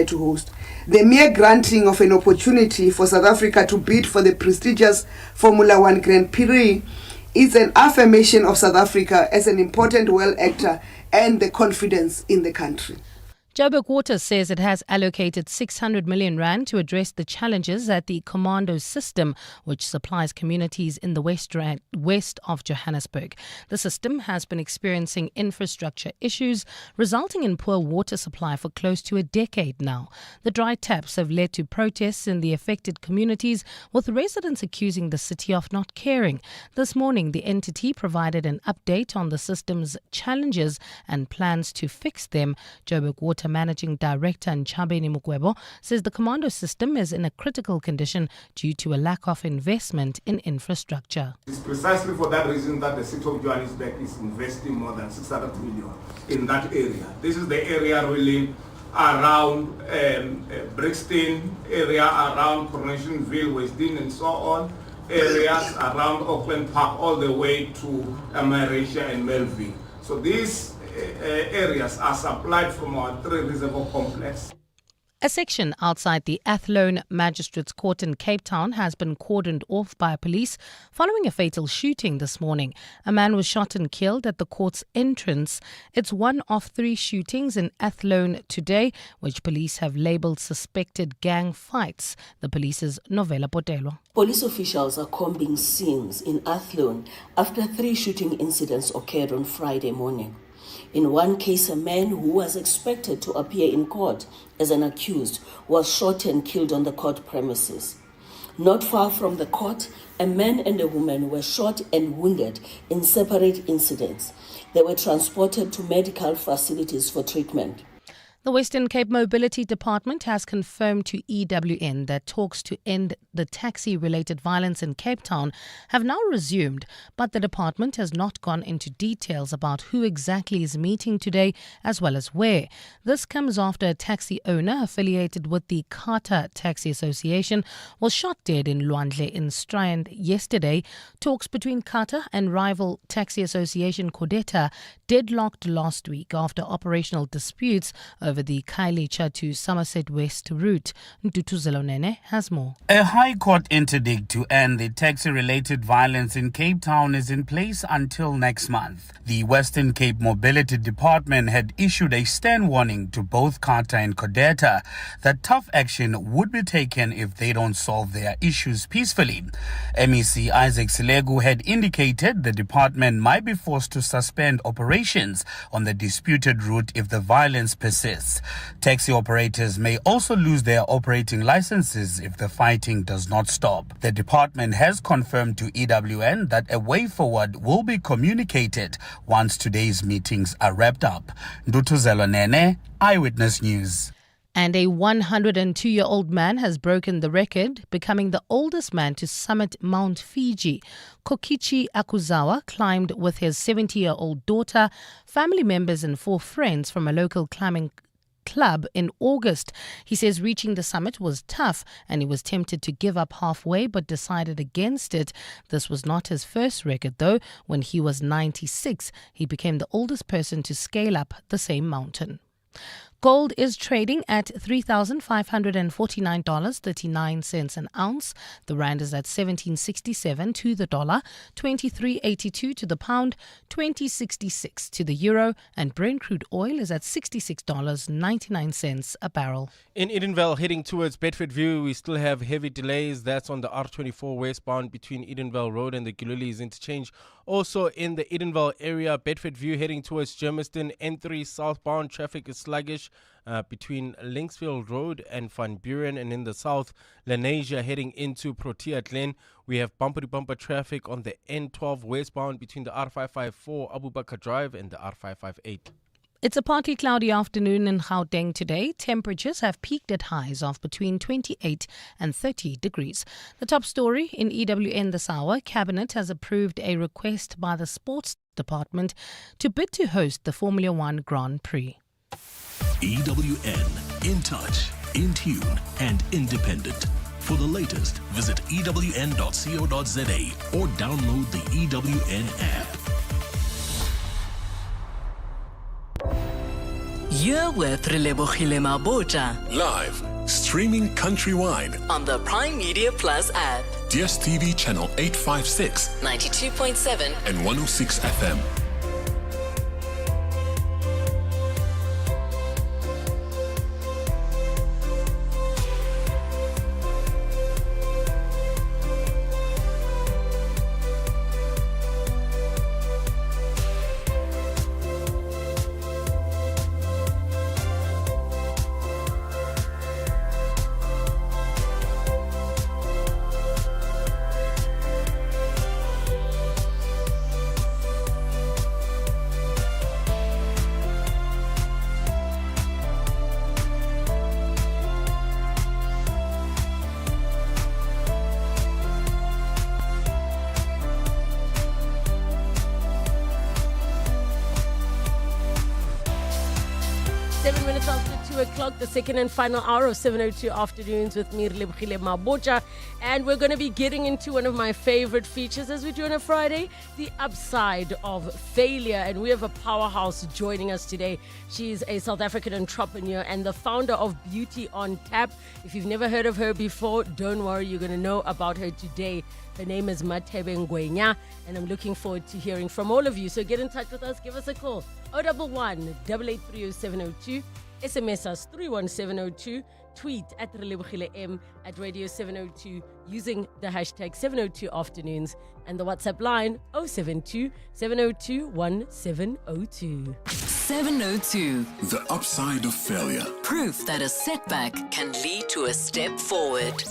to host. The mere granting of an opportunity for South Africa to bid for the prestigious Formula One Grand Prix is an affirmation of South Africa as an important world actor and the confidence in the country. Joburg Water says it has allocated 600 million rand to address the challenges at the Commando system, which supplies communities in the west of Johannesburg. The system has been experiencing infrastructure issues, resulting in poor water supply for close to a decade now. The dry taps have led to protests in the affected communities, with residents accusing the city of not caring. This morning, the entity provided an update on the system's challenges and plans to fix them. Joburg Water Managing Director Mathebe Ngwenya says the Commando system is in a critical condition due to a lack of investment in infrastructure. It's precisely for that reason that the city of Johannesburg is investing more than 600 million in that area. This is the area really around Brixton, area around Coronationville, Westin and so on, areas around Auckland Park all the way to Amarisha and Melville. So these areas are supplied from our 3 reservoir complex. A section outside the Athlone Magistrates Court in Cape Town has been cordoned off by police following a fatal shooting this morning. A man was shot and killed at the court's entrance. It's one of 3 shootings in Athlone today, which police have labelled suspected gang fights. The police's Novella Potelo. Police officials are combing scenes in Athlone after 3 shooting incidents occurred on Friday morning. In one case, a man who was expected to appear in court as an accused was shot and killed on the court premises. Not far from the court, a man and a woman were shot and wounded in separate incidents. They were transported to medical facilities for treatment. The Western Cape Mobility Department has confirmed to EWN that talks to end the taxi-related violence in Cape Town have now resumed, but the department has not gone into details about who exactly is meeting today as well as where. This comes after a taxi owner affiliated with the Carter Taxi Association was shot dead in Lwandle in Strand yesterday. Talks between Carter and rival taxi association Codeta deadlocked last week after operational disputes over the Khayelitsha to Somerset West route. Ntutuzelo Nene has more. A High Court interdict to end the taxi-related violence in Cape Town is in place until next month. The Western Cape Mobility Department had issued a stern warning to both Carter and Codeta that tough action would be taken if they don't solve their issues peacefully. MEC Isaac Silegu had indicated the department might be forced to suspend operations on the disputed route if the violence persists. Taxi operators may also lose their operating licenses if the fighting does not stop. The department has confirmed to EWN that a way forward will be communicated once today's meetings are wrapped up. Ntutuzelo Nene, Eyewitness News. And a 102-year-old man has broken the record, becoming the oldest man to summit Mount Fiji. Kokichi Akuzawa climbed with his 70-year-old daughter, family members and 4 friends from a local climbing club in August. He says reaching the summit was tough and he was tempted to give up halfway but decided against it. This was not his first record though. When he was 96, he became the oldest person to scale up the same mountain. Gold is trading at $3,549.39 an ounce. The rand is at 17.67 to the dollar, 23.82 to the pound, 20.66 to the euro, and Brent crude oil is at $66.99 a barrel. In Edenvale, heading towards Bedfordview, we still have heavy delays. That's on the R24 westbound between Edenvale Road and the Gululies interchange. Also in the Edenvale area, Bedfordview heading towards Germiston, N3 southbound traffic is sluggish between Linksfield Road and Van Buren, and in the south, Lenasia heading into Protea Glen. We have bumper-to-bumper traffic on the N12 westbound between the R554 Abubakar Drive and the R558. It's a partly cloudy afternoon in Gauteng today. Temperatures have peaked at highs of between 28 and 30 degrees. The top story in EWN this hour, Cabinet has approved a request by the Sports Department to bid to host the Formula One Grand Prix. EWN, in touch, in tune and independent. For the latest, visit ewn.co.za or download the EWN app. You're with Relebogile Mabotja Live, streaming countrywide. on the Prime Media Plus app. DSTV channel 856 92.7 and 106 FM. After 2 o'clock, the second and final hour of 7:02 afternoons with me, Relebogile Mabotja. And we're going to be getting into one of my favorite features as we do on a Friday, the upside of failure. And we have a powerhouse joining us today. She's a South African entrepreneur and the founder of Beauty on Tap. If you've never heard of her before, don't worry, you're going to know about her today. Her name is Mathebe Ngwenya, and I'm looking forward to hearing from all of you. So get in touch with us, give us a call. 011 883 0702. SMS us 31702, tweet at Relebogile M at Radio 702 using the hashtag 702 afternoons, and the WhatsApp line 072 702 1702. 702. The upside of failure. Proof that a setback can lead to a step forward.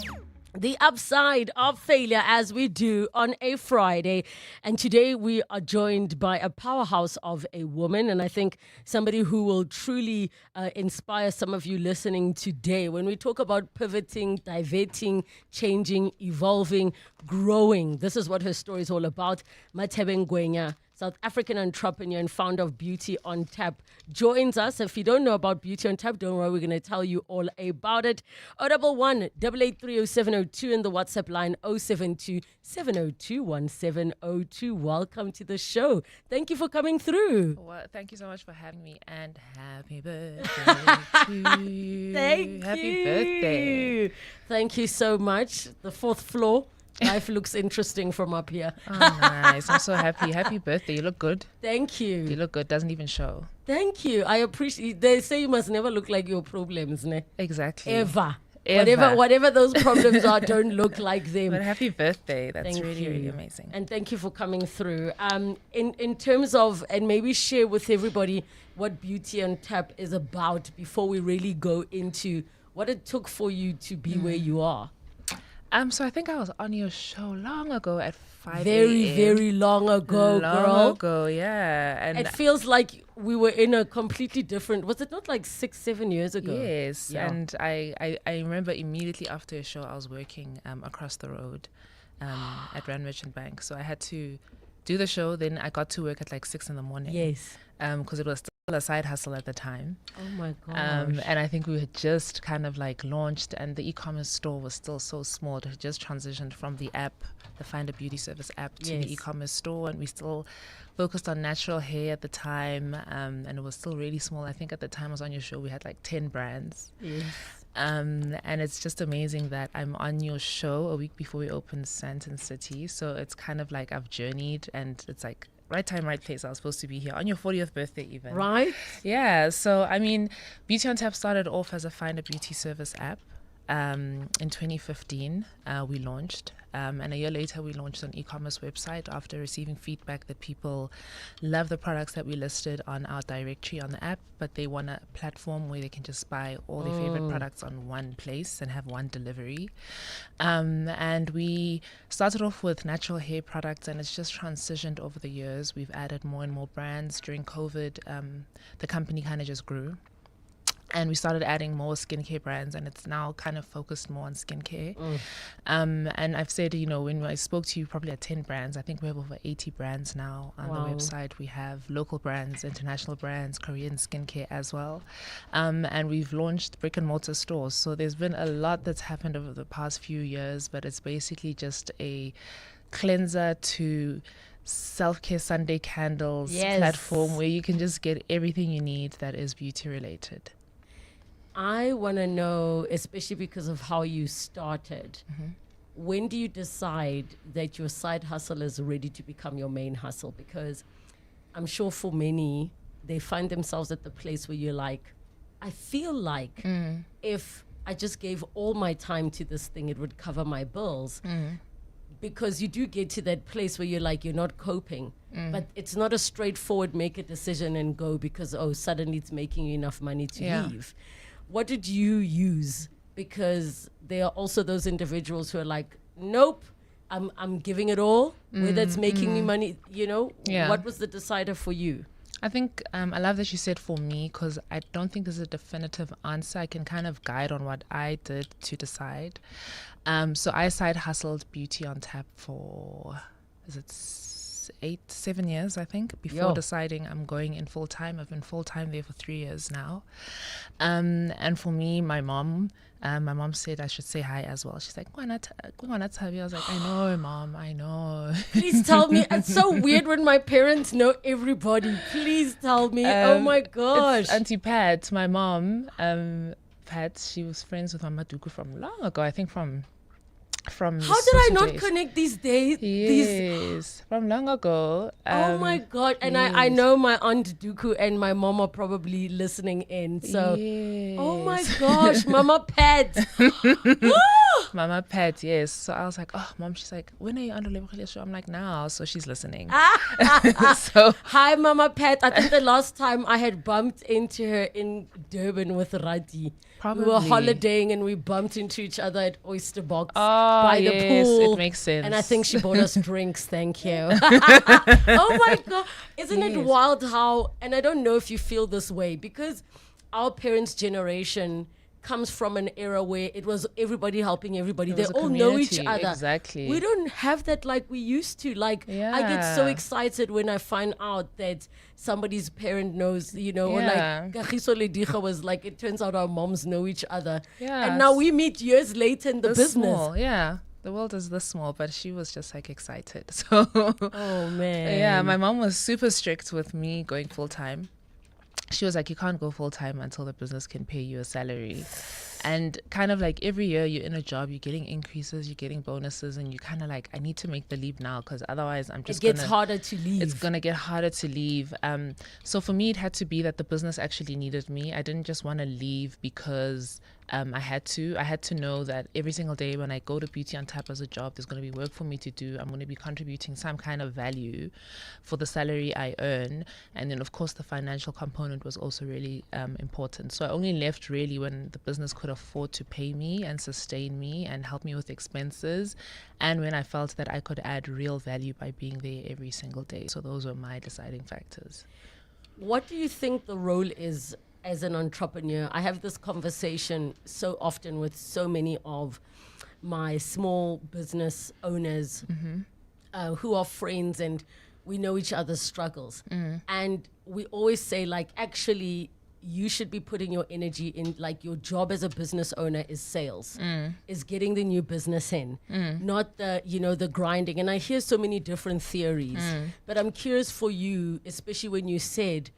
The upside of failure, as we do on a Friday. And today we are joined by a powerhouse of a woman, and I think somebody who will truly inspire some of you listening today. When we talk about pivoting, diverting, changing, evolving, growing, this is what her story is all about. Mathebe Ngwenya, South African entrepreneur and founder of Beauty on Tap, joins us. If you don't know about Beauty on Tap, don't worry, we're going to tell you all about it. 011 883 0702 and the WhatsApp line 072 702 1702. Welcome to the show. Thank you for coming through. Well, thank you so much for having me, and happy birthday to you. Happy birthday. Thank you so much. The fourth floor. Life looks interesting from up here. Oh, nice. I'm so happy. Happy birthday. You look good. Thank you. You look good. Doesn't even show. Thank you. I appreciate. They say you must never look like your problems, ne? Exactly. Ever. Whatever those problems are, don't look like them. But happy birthday. That's Thank really, you. really amazing. And thank you for coming through. In terms of, and maybe share with everybody what Beauty on Tap is about before we really go into what it took for you to be where you are. So I think I was on your show long ago at 5 Very, a.m. very long ago, girl. Long ago, yeah. And it feels like we were in a completely different, was it not like 6-7 years ago? yes, Yeah. and I remember immediately after a show I was working across the road at Rand Merchant Bank. So I had to do the show, then I got to work at like 6 in the morning. Yes. Because it was still a side hustle at the time. Oh my gosh. And I think we had just kind of like launched, and the e-commerce store was still so small. It had just transitioned from the app, the Find a Beauty Service app, to Yes. the e-commerce store, and we still focused on natural hair at the time, and it was still really small. I think at the time I was on your show, we had like 10 brands. Yes. And it's just amazing that I'm on your show a week before we opened Sandton City. So it's kind of like I've journeyed, and it's like right time, right place. I was supposed to be here on your 40th birthday even. Right? Yeah. So, I mean, Beauty on Tap started off as a Find a Beauty Service app. In 2015, we launched. And a year later, we launched an e-commerce website after receiving feedback that people love the products that we listed on our directory on the app, but they want a platform where they can just buy all their favorite products on one place and have one delivery. And we started off with natural hair products, and it's just transitioned over the years. We've added more and more brands. During COVID, the company kind of just grew. And we started adding more skincare brands, and it's now kind of focused more on skincare. And I've said, you know, when I spoke to you, probably at 10 brands. I think we have over 80 brands now on the website. We have local brands, international brands, Korean skincare as well. And we've launched brick and mortar stores. So there's been a lot that's happened over the past few years, but it's basically just a cleanser to self-care Sunday candles Yes. platform where you can just get everything you need that is beauty related. I want to know, especially because of how you started, when do you decide that your side hustle is ready to become your main hustle? Because I'm sure for many, they find themselves at the place where you're like, I feel like if I just gave all my time to this thing, it would cover my bills. Because you do get to that place where you're like, you're not coping. But it's not a straightforward make a decision and go because, oh, suddenly it's making you enough money to leave. What did you use? Because there are also those individuals who are like, nope, I'm giving it all, whether it's making me money, you know. What was the decider for you? I think I love that you said for me, because I don't think there's a definitive answer. I can kind of guide on what I did to decide. So I side hustled Beauty on Tap for, 7 years, I think, before deciding I'm going in full time. I've been full time there for 3 years now. And for me, my mom said I should say hi as well. She's like, why not Mathebe? I was like, I know, Mom, I know. Please tell me. It's so weird when my parents know everybody. Please tell me. Oh my gosh. It's Auntie Pat, my mom. Pat, she was friends with Mama Duku from long ago. I think from How did I not days. connect these days? Yes, from long ago. Oh my God. And I know my Aunt Duku and my mom are probably listening in. So, oh my gosh, Mama Pat. Mama Pat, yes. So I was like, oh, Mom, she's like, when are you on the Relebogile show? I'm like, now. So she's listening. So Hi, Mama Pat. I think the last time I had bumped into her in Durban with Rati. Probably. We were holidaying and we bumped into each other at Oyster Box Oh, by yes, the pool. it makes sense. And I think she bought us drinks. Thank you. Oh my God. Isn't it wild how, and I don't know if you feel this way, because our parents' generation comes from an era where it was everybody helping everybody. They was a all know each community, other. exactly. We don't have that like we used to. Like, I get so Yeah. excited when I find out that somebody's parent knows, you know, or Yeah. like Kagiso Lediga was like, it turns out our moms know each other. Yeah. And now we meet years later in the this business. small, yeah. The world is this small, but she was just like excited. So Oh man. yeah, my mom was super strict with me going full time. She was like, you can't go full time until the business can pay you a salary. And kind of like every year you're in a job, you're getting increases, you're getting bonuses, and you kind of like, I need to make the leap now because otherwise I'm just It gets harder to leave. It's going to get harder to leave. So for me, it had to be that the business actually needed me. I didn't just want to leave because I had to. I had to know that every single day when I go to Beauty on Tap as a job, there's going to be work for me to do. I'm going to be contributing some kind of value for the salary I earn. And then, of course, the financial component was also really important. So I only left really when the business could afford to pay me and sustain me and help me with expenses, and when I felt that I could add real value by being there every single day. So those were my deciding factors. What do you think the role is as an entrepreneur? I have this conversation so often with so many of my small business owners who are friends, and we know each other's struggles. And we always say, like, actually, you should be putting your energy in, like, your job as a business owner is sales, is getting the new business in, not the, you know, the grinding. And I hear so many different theories, but I'm curious for you, especially when you said,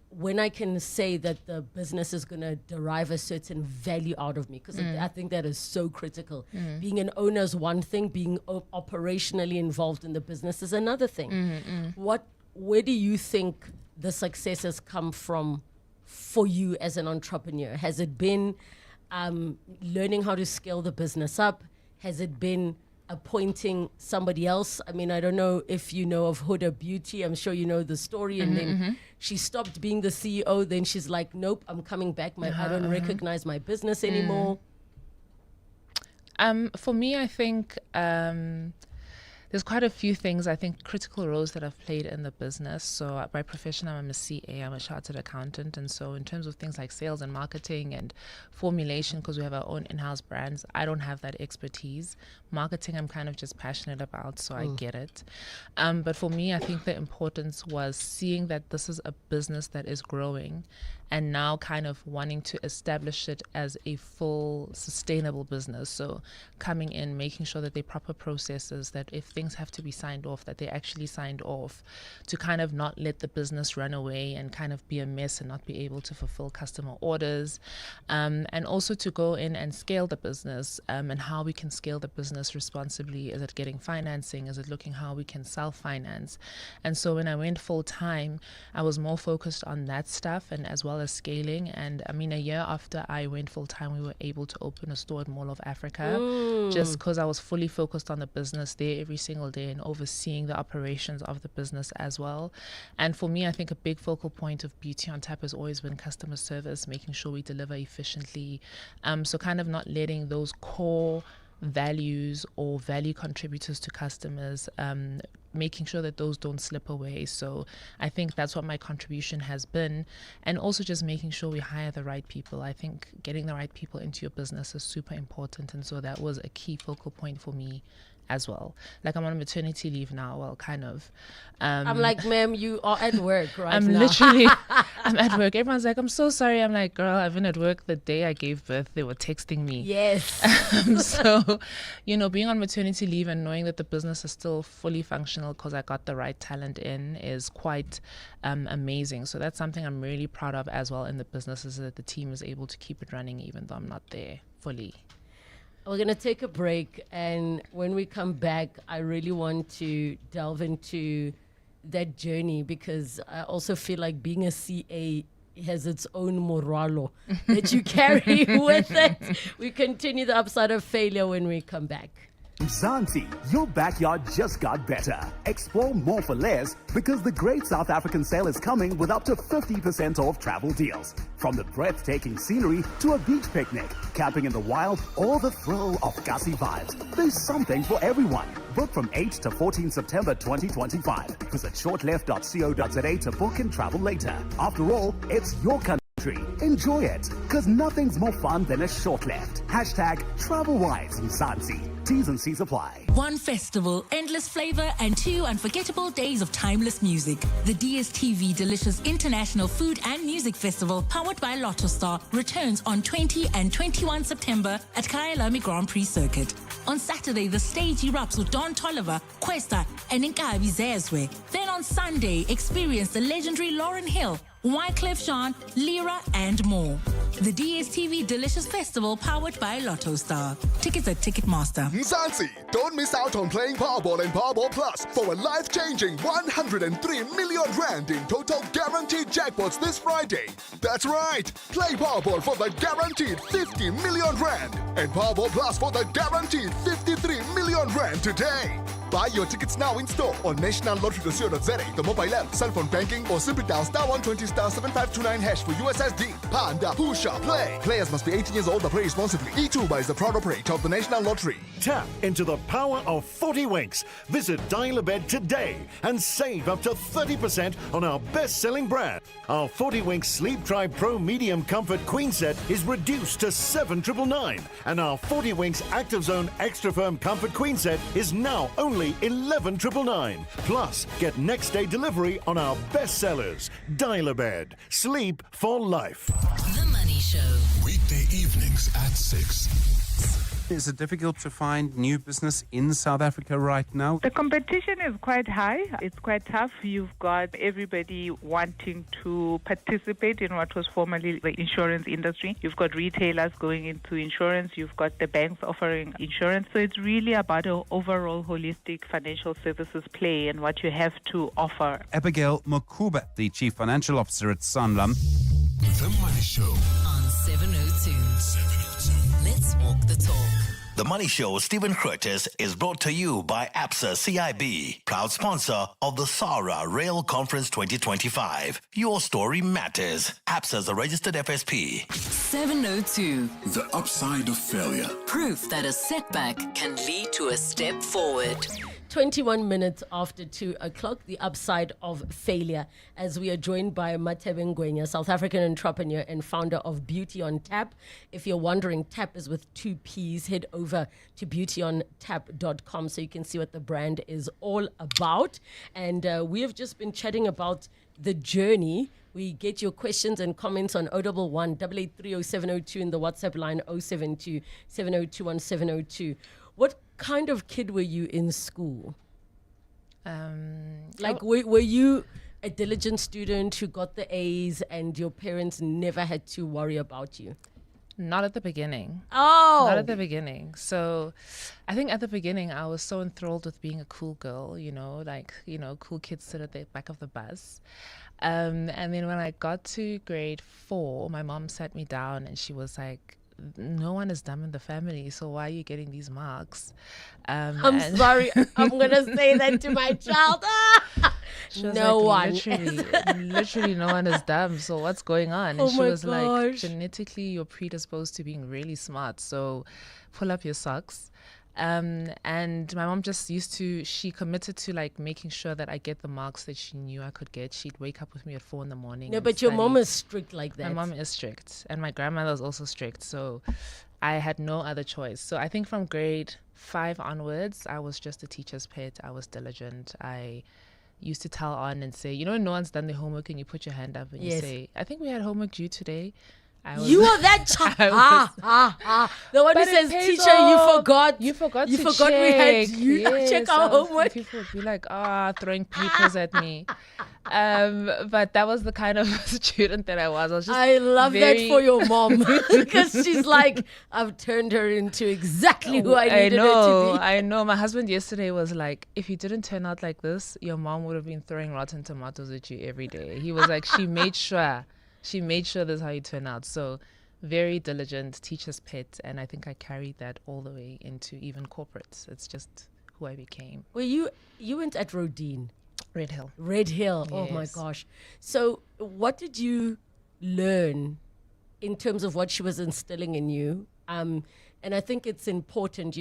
when I can say that the business is going to derive a certain value out of me, because I think that is so critical. Being an owner is one thing, being operationally involved in the business is another thing. Where do you think the success has come from for you as an entrepreneur? Has it been learning how to scale the business up? Has it been appointing somebody else? I mean, I don't know if you know of Huda Beauty. I'm sure you know the story. And then she stopped being the CEO. Then she's like, nope, I'm coming back. I don't recognize my business anymore. For me, I think there's quite a few things, I think, critical roles that I've played in the business. So by profession, I'm a CA, I'm a chartered accountant. And so in terms of things like sales and marketing and formulation, because we have our own in-house brands, I don't have that expertise. Marketing, I'm kind of just passionate about, so I get it. But for me, I think the importance was seeing that this is a business that is growing and now kind of wanting to establish it as a full sustainable business. So coming in, making sure that there are proper processes, that if things things have to be signed off, that they actually signed off, to kind of not let the business run away and kind of be a mess and not be able to fulfill customer orders, and also to go in and scale the business, and how we can scale the business responsibly. Is it getting financing? Is it looking how we can self-finance? And so when I went full-time, I was more focused on that stuff and as well as scaling. And I mean, a year after I went full-time, we were able to open a store at Mall of Africa, just because I was fully focused on the business there every single day and overseeing the operations of the business as well. And for me, I think a big focal point of Beauty on Tap has always been customer service, making sure we deliver efficiently. So kind of not letting those core values or value contributors to customers, making sure that those don't slip away. So I think that's what my contribution has been. And also just making sure we hire the right people. I think getting the right people into your business is super important. And so that was a key focal point for me as well. Like, I'm on maternity leave now, well, kind of. I'm like, ma'am, you are at work right I'm now. literally, I'm at work. Everyone's like, I'm so sorry. I'm like, girl, I've been at work the day I gave birth. They were texting me. Yes. So, being on maternity leave and knowing that the business is still fully functional because I got the right talent in is quite amazing. So that's something I'm really proud of as well in the business, is that the team is able to keep it running even though I'm not there fully. We're going to take a break, and when we come back, I really want to delve into that journey, because I also feel like being a CA has its own moralo that you carry with it. We continue the upside of failure when we come back. Mzansi, your backyard just got better. Explore more for less, because the Great South African Sale is coming with up to 50% off travel deals. From the breathtaking scenery to a beach picnic, camping in the wild, or the thrill of gussie vibes, there's something for everyone. Book from 8 to 14 September 2025. Visit shortleft.co.za to book and travel later. After all, it's your country. Enjoy it, because nothing's more fun than a short left. #TravelWise Mzansi. T's and C's apply. One festival, endless flavor, and 2 unforgettable days of timeless music. The DSTV Delicious International Food and Music Festival, powered by Lotto Star, returns on 20 and 21 September at Kyalami Grand Prix Circuit. On Saturday, the stage erupts with Don Toliver, Questa, and Nkabi Zezwe. Then on Sunday, experience the legendary Lauryn Hill, Wyclef Jean, Lyra, and more. The DSTV Delicious Festival, powered by Lotto Star. Tickets at Ticketmaster. Mzansi, don't miss out on playing Powerball and Powerball Plus for a life-changing 103 million rand in total guaranteed jackpots this Friday. That's right. Play Powerball for the guaranteed 50 million rand and Powerball Plus for the guaranteed 53 million rand today. Buy your tickets now in store on nationallottery.co.za, the mobile app, cell phone banking, or simply dial *120 *7529# for USSD. Panda, Pusha, play. Players must be 18 years old or play responsibly. E2 is the proud operator of the National Lottery. Tap into the power of 40 Winks. Visit Dial-A-Bed today and save up to 30% on our best-selling brand. Our 40 Winks Sleep Tribe Pro Medium Comfort Queen Set is reduced to $7,999, and our 40 Winks Active Zone Extra Firm Comfort Queen Set is now only $11,999. Plus, get next-day delivery on our best sellers. Dial-A-Bed. Sleep for life. The Money Show. Weekday evenings at 6. Is it difficult to find new business in South Africa right now? The competition is quite high. It's quite tough. You've got everybody wanting to participate in what was formerly the insurance industry. You've got retailers going into insurance. You've got the banks offering insurance. So it's really about an overall holistic financial services play and what you have to offer. Abigail Mokube, the Chief Financial Officer at Sanlam. The Money Show on 702. Let's walk the talk. The Money Show, Stephen Curtis, is brought to you by ABSA CIB, proud sponsor of the SARA Rail Conference 2025. Your story matters. ABSA is a registered FSP. 702. The upside of failure. Proof that a setback can lead to a step forward. 21 minutes after 2 o'clock, the upside of failure, as we are joined by Mathebe Ngwenya, South African entrepreneur and founder of Beauty on Tap. If you're wondering, Tap is with 2 P's. Head over to beautyontap.com so you can see what the brand is all about. And we have just been chatting about the journey. We get your questions and comments on 011 883 0702 in the WhatsApp line 072 7021 702. What kind of kid were you in school? Were you a diligent student who got the A's and your parents never had to worry about you? Not at the beginning. Oh! Not at the beginning. So I think at the beginning, I was so enthralled with being a cool girl, cool kids sit at the back of the bus. And then when I got to grade 4, my mom sat me down and she was like, no one is dumb in the family, so why are you getting these marks? I'm sorry, I'm going to say that to my child. No one. Literally no one is dumb, so what's going on? And she was like, genetically, you're predisposed to being really smart, so pull up your socks. And my mom she committed to like making sure that I get the marks that she knew I could get. She'd wake up with me at 4 a.m. No, but your mom is strict like that. My mom is strict, and my grandmother was also strict, so I had no other choice. So I think from grade 5 onwards, I was just a teacher's pet. I was diligent. I used to tell on and say, no one's done the homework, and you put your hand up and you say, I think we had homework due today. You are that child. The one who says, teacher, off. you forgot to we had you check our homework. People would be like, throwing papers at me. But that was the kind of student that I was. I love that for your mom, because she's like, I've turned her into exactly who I needed her to be. I know. My husband yesterday was like, if you didn't turn out like this, your mom would have been throwing rotten tomatoes at you every day. He was like, she made sure this is how you turn out. So very diligent, teacher's pet, and I think I carried that all the way into even corporates. It's just who I became. Well, you went at Rodin. Red Hill. Yes. Oh my gosh. So what did you learn in terms of what she was instilling in you? And I think it's important,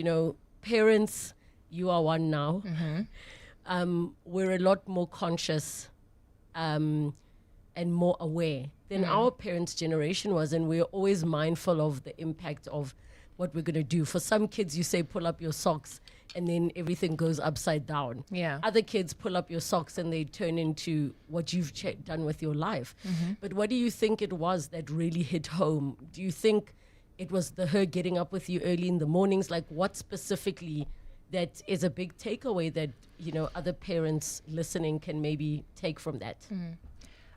parents, you are one now. Mm-hmm. We're a lot more conscious and more aware than our parents' generation was, and we're always mindful of the impact of what we're going to do. For some kids, you say, pull up your socks, and then everything goes upside down. Yeah. Other kids pull up your socks, and they turn into what you've done with your life. Mm-hmm. But what do you think it was that really hit home? Do you think it was her getting up with you early in the mornings? Like, what specifically that is a big takeaway that, other parents listening can maybe take from that? Mm-hmm.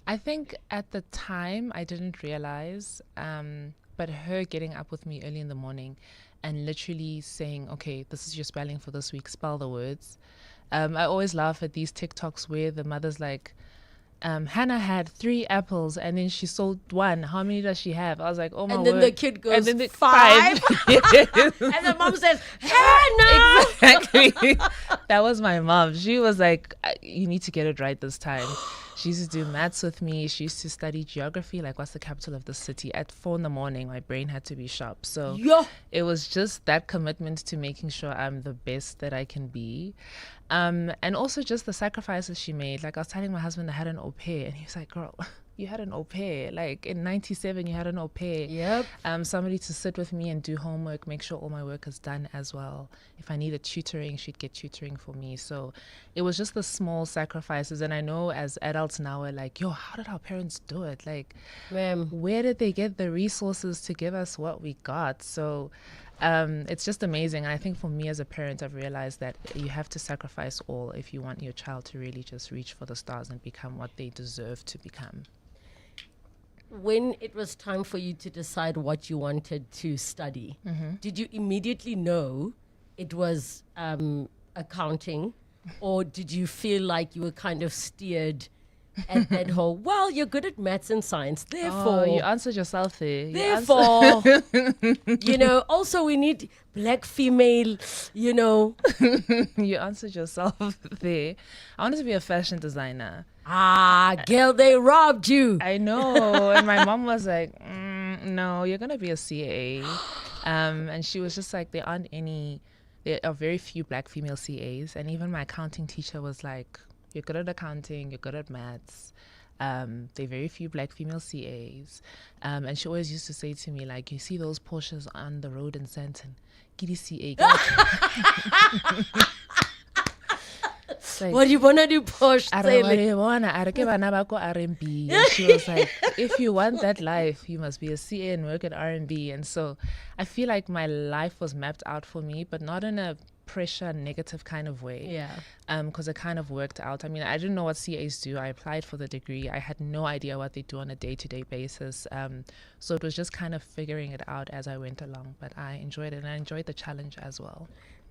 I think at the time I didn't realize, but her getting up with me early in the morning and literally saying, okay, this is your spelling for this week, spell the words. I always laugh at these TikToks where the mother's like, Hannah had 3 apples and then she sold 1. How many does she have? I was like, oh my word. And then the kid goes, and then 5. And the mom says, Hannah! Exactly. That was my mom. She was like, you need to get it right this time. She used to do maths with me. She used to study geography, like what's the capital of the city. At 4 a.m, my brain had to be sharp. So it was just that commitment to making sure I'm the best that I can be. And also just the sacrifices she made. Like I was telling my husband I had an au pair, and he was like, girl, you had an au pair. Like in 97, you had an au pair. Yep. Somebody to sit with me and do homework, make sure all my work is done as well. If I needed tutoring, she'd get tutoring for me. So it was just the small sacrifices. And I know as adults now, we're like, how did our parents do it? Like, where did they get the resources to give us what we got? So it's just amazing. And I think for me as a parent, I've realized that you have to sacrifice all if you want your child to really just reach for the stars and become what they deserve to become. When it was time for you to decide what you wanted to study, did you immediately know it was accounting, or did you feel like you were kind of steered at that whole, well, you're good at maths and science, therefore... you answered yourself there. Therefore, also we need black female, You answered yourself there. I wanted to be a fashion designer. Girl, they robbed you. I know. And my mom was like, no, you're going to be a CA. And she was just like, there are very few black female CAs. And even my accounting teacher was like, you're good at accounting, you're good at maths. There are very few black female CAs. And she always used to say to me, like, you see those Porsches on the road in Sandton? Giddy CA. Like, what do you want to do, Porsche? R&B. And she was like, if you want that life, you must be a CA and work at R&B. And so I feel like my life was mapped out for me, but not in a pressure, negative kind of way. Yeah. Because it kind of worked out. I mean, I didn't know what CAs do. I applied for the degree. I had no idea what they do on a day-to-day basis. So it was just kind of figuring it out as I went along. But I enjoyed it, and I enjoyed the challenge as well.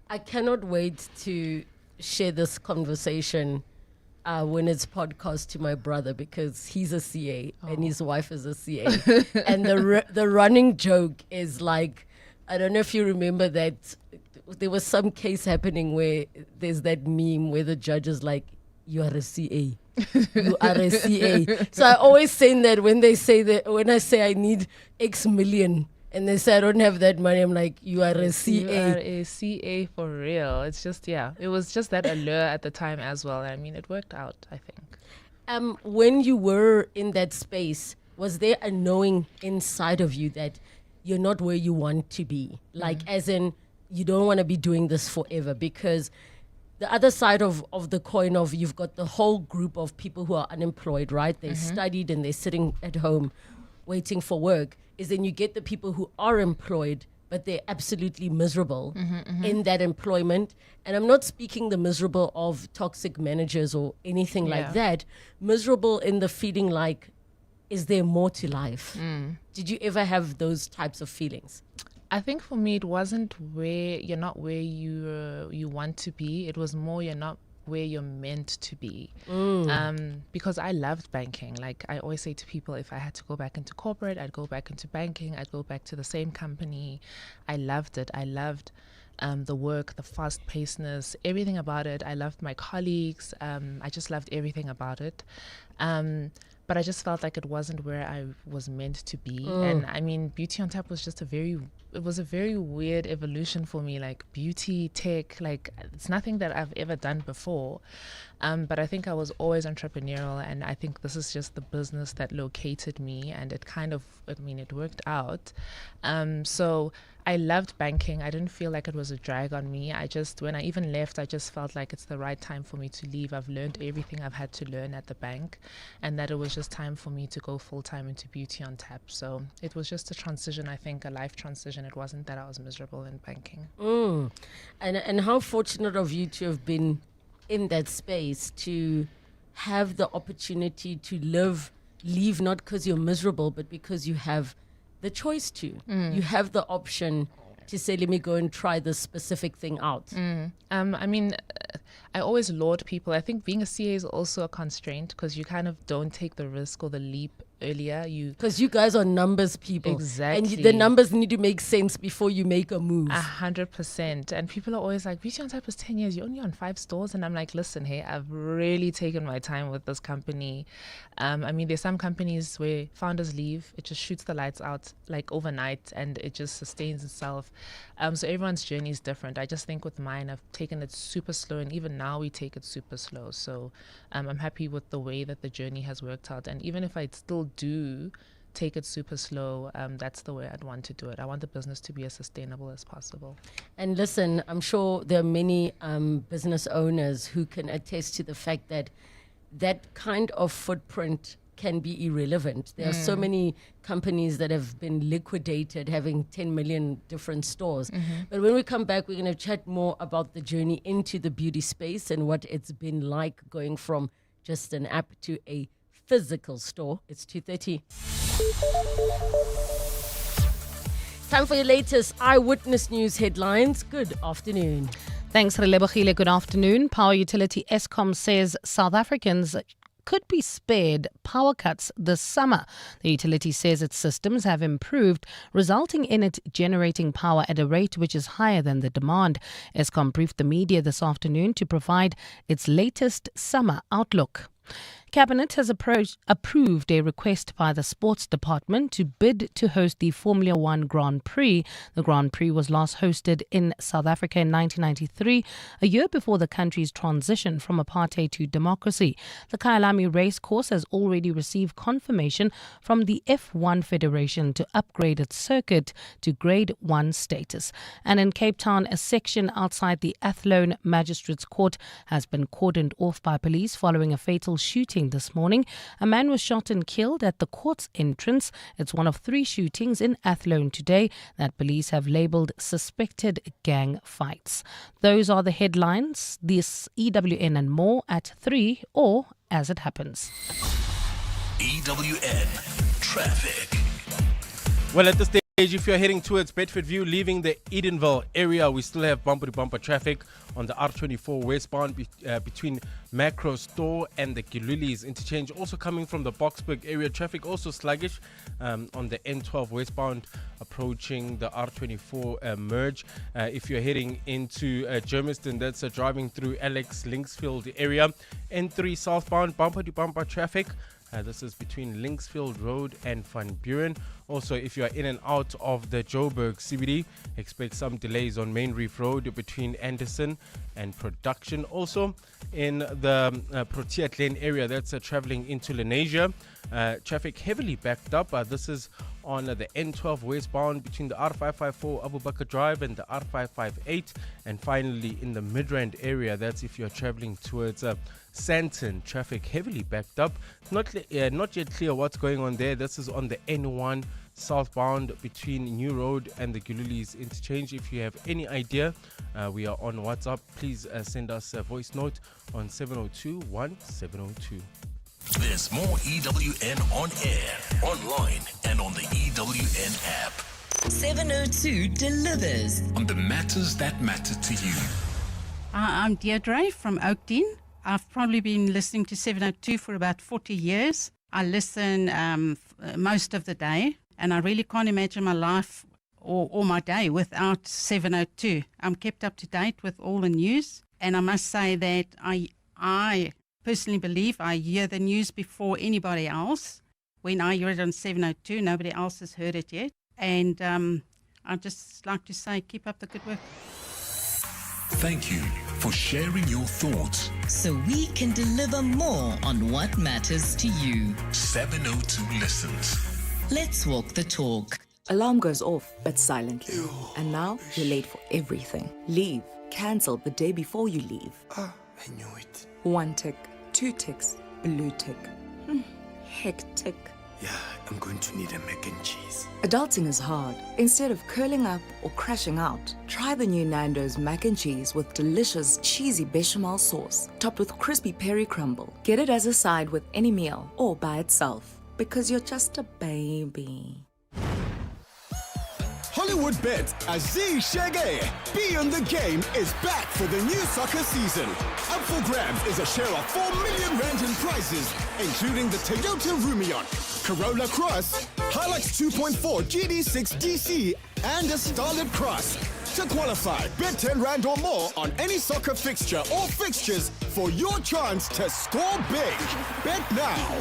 I cannot wait to share this conversation when it's podcast to my brother, because he's a CA and his wife is a CA. And the running joke is like, I don't know if you remember that there was some case happening where there's that meme where the judge is like, you are a CA. You are a CA. So I always say that when they say that, when I say I need X million, and they say I don't have that money, I'm like, you are a CA. You are a CA for real. It's just, it was just that allure at the time as well. I mean, it worked out, I think. When you were in that space, was there a knowing inside of you that you're not where you want to be? Like, as in, you don't want to be doing this forever? Because the other side of the coin of you've got the whole group of people who are unemployed, right? They studied and they're sitting at home waiting for work. Is then you get the people who are employed, but they're absolutely miserable in that employment. And I'm not speaking the miserable of toxic managers or anything like that. Miserable in the feeling like, is there more to life? Did you ever have those types of feelings? I think for me, it wasn't you're not where you want to be. It was more you're not where you're meant to be. Because I loved banking. Like I always say to people, if I had to go back into corporate, I'd go back into banking. I'd go back to the same company. I loved it. I loved the work, the fast pacedness, everything about it. I loved my colleagues. I just loved everything about it. But I just felt like it wasn't where I was meant to be. And I mean, Beauty on Tap was just a very weird evolution for me, like beauty, tech, like it's nothing that I've ever done before. But I think I was always entrepreneurial, and I think this is just the business that located me, and it worked out. So I loved banking. I didn't feel like it was a drag on me. When I even left, I just felt like it's the right time for me to leave. I've learned everything I've had to learn at the bank, and that it was just time for me to go full time into Beauty on Tap. So it was just a transition, I think, a life transition. It wasn't that I was miserable in banking. And how fortunate of you to have been in that space, to have the opportunity to leave not because you're miserable, but because you have the choice to. You have the option to say, let me go and try this specific thing out. I mean, I always laud people. I think being a CA is also a constraint because you kind of don't take the risk or the leap earlier. Because you guys are numbers people. Exactly. And the numbers need to make sense before you make a move. 100%. And people are always like, Beauty on Tap is 10 years. You're only on 5 stores. And I'm like, listen, hey, I've really taken my time with this company. I mean, there's some companies where founders leave. It just shoots the lights out like overnight and it just sustains itself. So everyone's journey is different. I just think with mine, I've taken it super slow. And even now we take it super slow. So I'm happy with the way that the journey has worked out. And even if I still do take it super slow, that's the way I'd want to do it. I want the business to be as sustainable as possible. And listen, I'm sure there are many business owners who can attest to the fact that that kind of footprint can be irrelevant. There are so many companies that have been liquidated having 10 million different stores. But when we come back, we're going to chat more about the journey into the beauty space and what it's been like going from just an app to a physical store. It's 2:30. Time for your latest Eyewitness News headlines. Good afternoon. Thanks, Relebogile. Good afternoon. Power utility Eskom says South Africans could be spared power cuts this summer. The utility says its systems have improved, resulting in it generating power at a rate which is higher than the demand. Eskom briefed the media this afternoon to provide its latest summer outlook. Cabinet has approved a request by the Sports Department to bid to host the Formula One Grand Prix. The Grand Prix was last hosted in South Africa in 1993, a year before the country's transition from apartheid to democracy. The Kyalami racecourse has already received confirmation from the F1 Federation to upgrade its circuit to Grade 1 status. And in Cape Town, a section outside the Athlone Magistrates Court has been cordoned off by police following a fatal shooting Gauteng this morning. A man was shot and killed at the court's entrance. It's one of 3 shootings in Athlone today that police have labelled suspected gang fights. Those are the headlines. This EWN and more at 3 or as it happens. EWN Traffic. Well, at this stage, if you're heading towards Bedford View, leaving the Edenville area, we still have bumper-to-bumper traffic on the R24 westbound between Macro Store and the Gilulis interchange. Also coming from the Boksburg area, traffic also sluggish on the N12 westbound approaching the R24 merge. If you're heading into Germiston, that's driving through Alex Linksfield area. N3 southbound, bumper-to-bumper traffic. This is between Linksfield Road and Van Buren. Also, if you are in and out of the Joburg CBD, expect some delays on Main Reef Road between Anderson and Production. Also, in the Protea Lane area, that's traveling into Lenasia. Traffic heavily backed up. This is on the N12 westbound between the R554 Abu Bakr Drive and the R558. And finally, in the Midrand area, that's if you're traveling towards Santon, traffic heavily backed up. Not yet clear what's going on there. This is on the N1 southbound between New Road and the Gilulis interchange. If you have any idea, we are on WhatsApp. Please send us a voice note on 702-1702. There's more EWN on air, online, and on the EWN app. 702 delivers on the matters that matter to you. I'm Deirdre from Oakden. I've probably been listening to 702 for about 40 years. I listen most of the day, and I really can't imagine my life or my day without 702. I'm kept up to date with all the news, and I must say that I personally believe I hear the news before anybody else. When I hear it on 702, nobody else has heard it yet. And I'd just like to say, keep up the good work. Thank you for sharing your thoughts. so we can deliver more on what matters to you. 702 listens. Let's walk the talk. Alarm goes off, but silently. And now you're late for everything. Leave. Cancel the day before you leave. I knew it. 1 tick, 2 ticks, blue tick. Hectic. Yeah, I'm going to need a mac and cheese. Adulting is hard. Instead of curling up or crashing out, try the new Nando's mac and cheese with delicious cheesy bechamel sauce, topped with crispy peri crumble. Get it as a side with any meal or by itself, because you're just a baby. Hollywood Bet Aziz Shege. Beyond the Game is back for the new soccer season. Up for grabs is a share of 4 million rand in prizes, including the Toyota Rumion, Corolla Cross, Hilux 2.4 GD6 DC, and a Starlet Cross. To qualify, bet 10 rand or more on any soccer fixture or fixtures for your chance to score big. Bet now.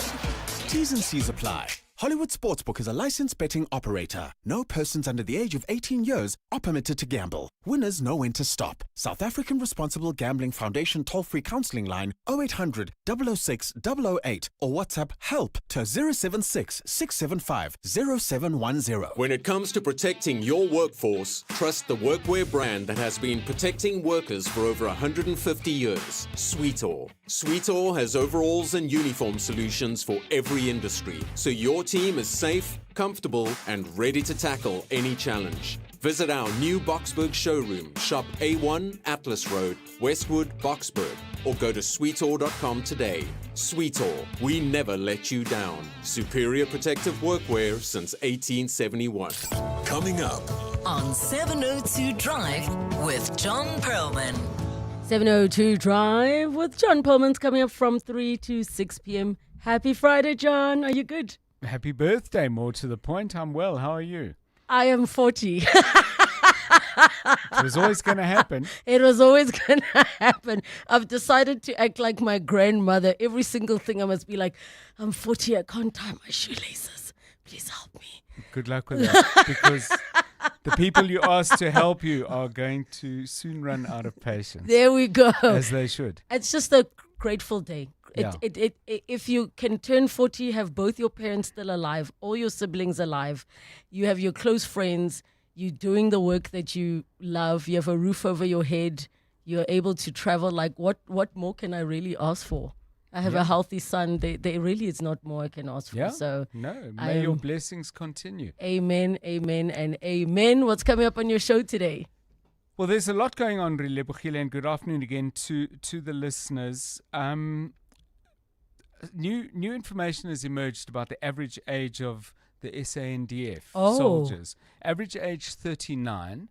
T's and C's apply. Hollywood Sportsbook is a licensed betting operator. No persons under the age of 18 years are permitted to gamble. Winners know when to stop. South African Responsible Gambling Foundation toll-free counselling line 0800 006 008 or WhatsApp HELP to 076 675 0710. When it comes to protecting your workforce, trust the workwear brand that has been protecting workers for over 150 years, Sweetall. Sweetall has overalls and uniform solutions for every industry, so your team is safe, comfortable, and ready to tackle any challenge. Visit our new Boksburg showroom, shop A1 Atlas Road, Westwood, Boksburg, or go to sweetall.com today. Sweetall, we never let you down. Superior protective workwear since 1871. Coming up On 702 Drive with John Perlman. 702 Drive with John Perlman's coming up from 3 to 6 p.m. Happy Friday, John. Are you good? Happy birthday, more to the point. I'm well. How are you? I am 40. It was always going to happen. It was always going to happen. I've decided to act like my grandmother. Every single thing I must be like, I'm 40. I can't tie my shoelaces. Please help me. Good luck with that. Because the people you ask to help you are going to soon run out of patience. There we go. As they should. It's just a grateful day. Yeah. If you can turn 40, have both your parents still alive, all your siblings alive, you have your close friends, you're doing the work that you love, you have a roof over your head, you're able to travel, like what more can I really ask for? I have a healthy son. They really, it's not more I can ask for. Yeah. So No, may your blessings continue. Amen, amen, and amen. What's coming up on your show today? Well, there's a lot going on, Relebogile, and good afternoon again to the listeners. New information has emerged about the average age of the SANDF soldiers. Average age 39.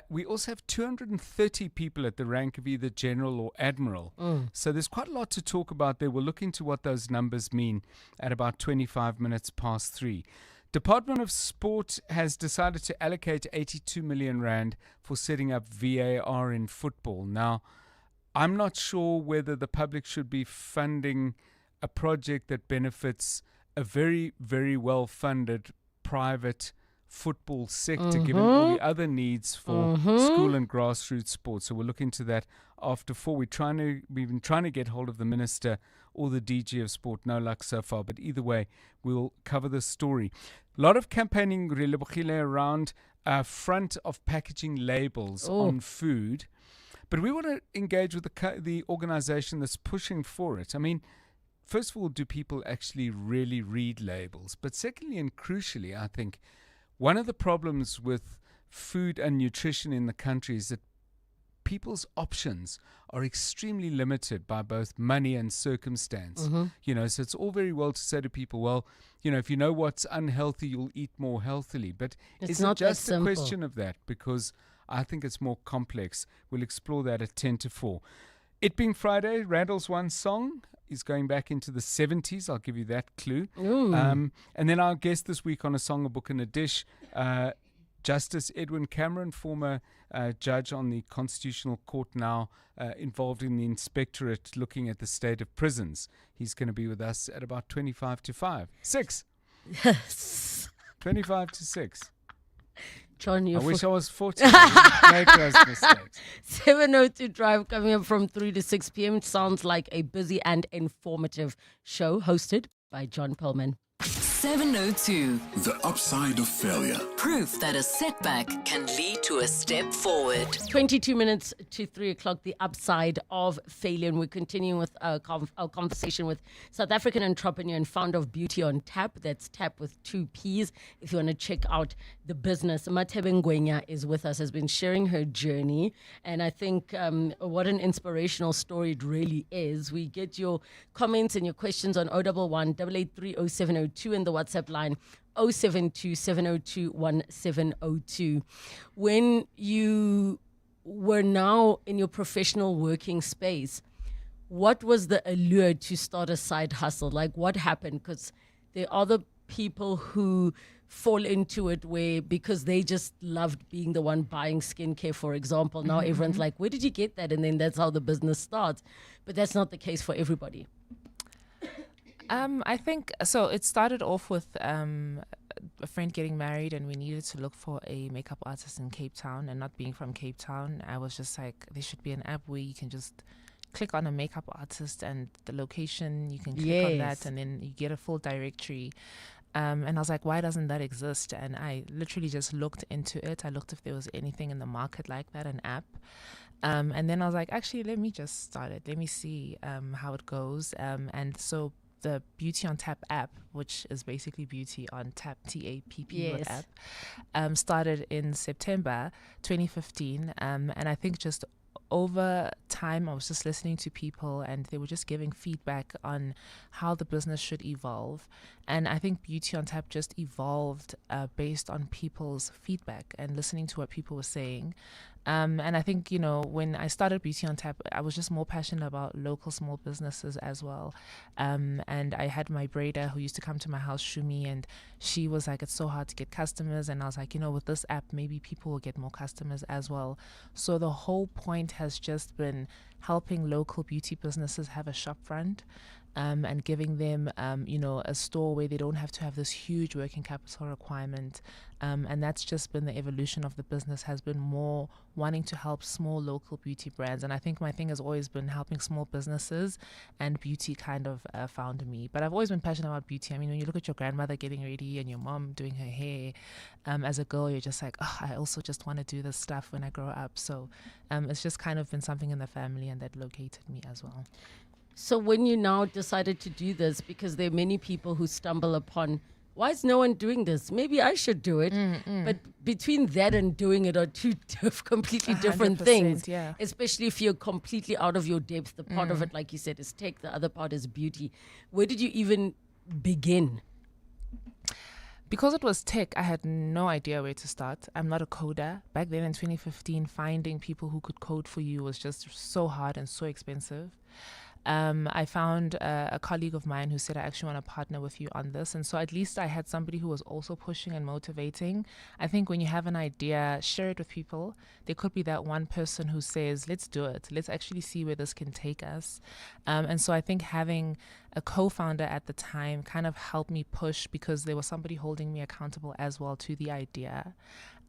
We also have 230 people at the rank of either general or admiral. So there's quite a lot to talk about there. We'll look into what those numbers mean at about 25 minutes past 3. Department of Sport has decided to allocate 82 million rand for setting up VAR in football. Now, I'm not sure whether the public should be funding a project that benefits a very, very well-funded private football sector, given all the other needs for school and grassroots sports. So we'll look into that after 4. We've been trying to get hold of the minister or the DG of sport. No luck so far, but either way, we'll cover the story. A lot of campaigning, Relebogile, around front of packaging labels on food. But we want to engage with the organization that's pushing for it. I mean, first of all, do people actually really read labels? But secondly, and crucially, I think, one of the problems with food and nutrition in the country is that people's options are extremely limited by both money and circumstance. You know, so it's all very well to say to people, well, you know, if you know what's unhealthy, you'll eat more healthily. But it's not just a question of that, because I think it's more complex. We'll explore that at 10 to 4. It being Friday, Randall's one song is going back into the 70s. I'll give you that clue. And then our guest this week on A Song, a Book and a Dish, Justice Edwin Cameron, former judge on the Constitutional Court, now involved in the inspectorate looking at the state of prisons. He's going to be with us at about 6. Yes. 25 to 6. John, I wish I was 40. Make those mistakes. 7:02 drive coming up from 3 to 6 p.m. It sounds like a busy and informative show hosted by John Perlman. 702. The upside of failure. Proof that a setback can lead to a step forward. 22 minutes to 3 o'clock, the upside of failure. And we're continuing with our conversation with South African entrepreneur and founder of Beauty on Tap. That's Tap with 2 P's. If you want to check out the business, Mathebe Ngwenya is with us, has been sharing her journey. And I think what an inspirational story it really is. We get your comments and your questions on 011 883 0702 and the WhatsApp line 072 702 1702. When you were now in your professional working space, what was the allure to start a side hustle? Like, what happened? Because there are the people who fall into it where, because they just loved being the one buying skincare, for example, now everyone's like, where did you get that? And then that's how the business starts. But that's not the case for everybody. I think so. It started off with a friend getting married, and we needed to look for a makeup artist in Cape Town. And not being from Cape Town, I was just like, there should be an app where you can just click on a makeup artist and the location. You can click on that, and then you get a full directory. And I was like, why doesn't that exist? And I literally just looked into it. I looked if there was anything in the market like that, an app. And then I was like, actually, let me just start it. Let me see how it goes. And so the Beauty on Tap app, which is basically Beauty on Tap, TAPP app, started in September 2015. And I think just over time, I was just listening to people, and they were just giving feedback on how the business should evolve. And I think Beauty on Tap just evolved based on people's feedback and listening to what people were saying. And I think, you know, when I started Beauty on Tap, I was just more passionate about local small businesses as well. And I had my braider who used to come to my house, Shumi, and she was like, it's so hard to get customers. And I was like, you know, with this app, maybe people will get more customers as well. So the whole point has just been helping local beauty businesses have a shop front. And giving them, you know, a store where they don't have to have this huge working capital requirement. And that's just been the evolution of the business, has been more wanting to help small local beauty brands. And I think my thing has always been helping small businesses, and beauty kind of found me. But I've always been passionate about beauty. I mean, when you look at your grandmother getting ready and your mom doing her hair, as a girl, you're just like, oh, I also just want to do this stuff when I grow up. So it's just kind of been something in the family, and that located me as well. So when you now decided to do this, because there are many people who stumble upon, why is no one doing this? Maybe I should do it. But between that and doing it are two completely different 100%, things. yeah. Especially if you're completely out of your depth. The part of it, like you said, is tech. The other part is beauty. Where did you even begin? Because it was tech, I had no idea where to start. I'm not a coder. Back then in 2015, finding people who could code for you was just so hard and so expensive. I found a colleague of mine who said, I actually want to partner with you on this. And so at least I had somebody who was also pushing and motivating. I think when you have an idea, share it with people. There could be that one person who says, let's do it. Let's actually see where this can take us. And so I think having a co-founder at the time kind of helped me push, because there was somebody holding me accountable as well to the idea.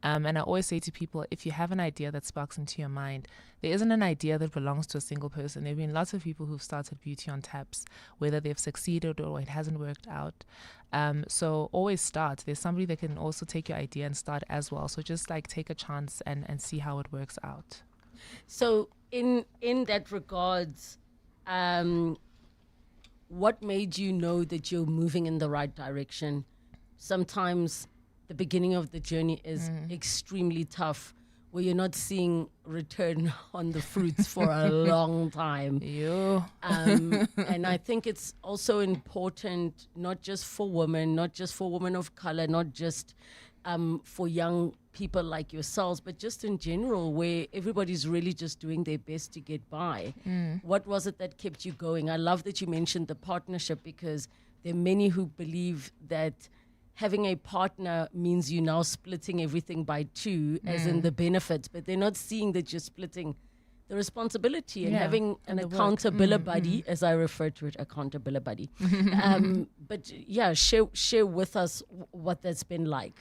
And I always say to people, if you have an idea that sparks into your mind, there isn't an idea that belongs to a single person. There have been lots of people who've started Beauty on Taps, whether they've succeeded or it hasn't worked out. So always start. There's somebody that can also take your idea and start as well. So just like take a chance and see how it works out. So in that regards, what made you know that you're moving in the right direction? Sometimes the beginning of the journey is extremely tough, where you're not seeing return on the fruits for a long time. And I think it's also important, not just for women, not just for women of color, not just for young people like yourselves, but just in general, where everybody's really just doing their best to get by. What was it that kept you going? I love that you mentioned the partnership, because there are many who believe that having a partner means you're now splitting everything by two, as in the benefits, but they're not seeing that you're splitting the responsibility and having an accountability buddy, as I refer to it, accountability buddy. But yeah, share with us what that's been like.